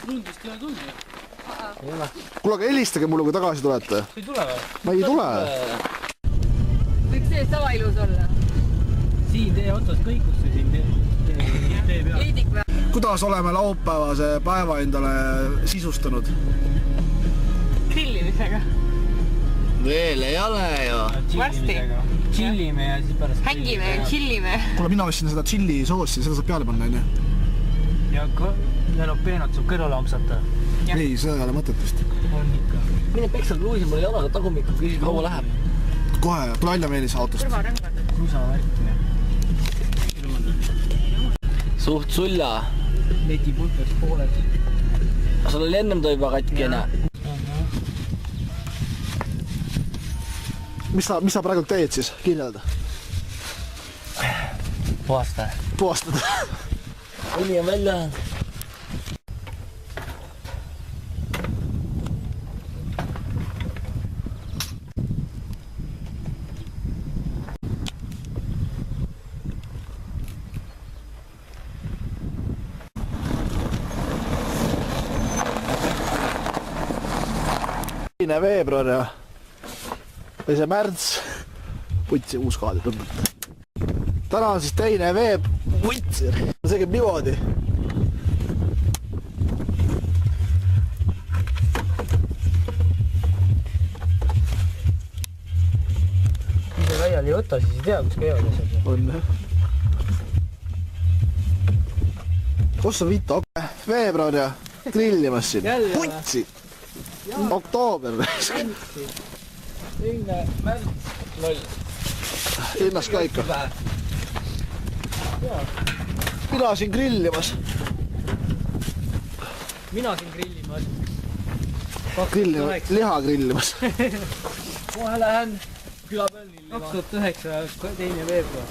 Tundist ei ole tulnud. Kuule, aga helistage mulle, kui tagasi tulete. Sa ei tule või? Ma ei tule. Võiks see sama ilus olla. Siin tee otsas kõikusse siin tee peal. Heidik või? Kuidas oleme laupäevase päeva endale sisustanud? Grillimisega. Veel ei ole ju. Varsti. Chillime ja siis pärast... Hängime ja chillime. Kuule, mina ostsin seda chilli soossi, seda saab peale panna, onju. Ja peenot saab kõrvale ampsata. Ei, seda ei ole mõtet vist. On ikka. Mine peksa kruusi mulle jalaga tagumikku, küsi kaua läheb. Kohe, tule välja Meelis autost. Kruusa värkine. Suht sulja. Leti pulpers pooled. Sul oli ennem ta juba katkine. Mis sa praegu teed siis? Kirjelda. Puhasta. Puhastada. Uni on välja. Veebruar ja või see märts. Putsi uus kaadi tõmbab. Täna on siis 2. veeb. Putsi. See käib niimoodi. Kui see laiali ei võta, siis ei tea, kus käivad asjad. On jah. Kus on Vito? Veebruar ja grillimas siin. Putsi. Oktoober. 2. märts. Ennast ka ikka. Mina siin grillimas. Mina siin grillimas. Liha grillimas. Kohe lähen küla peal lillima. 2009. 2. veebruar.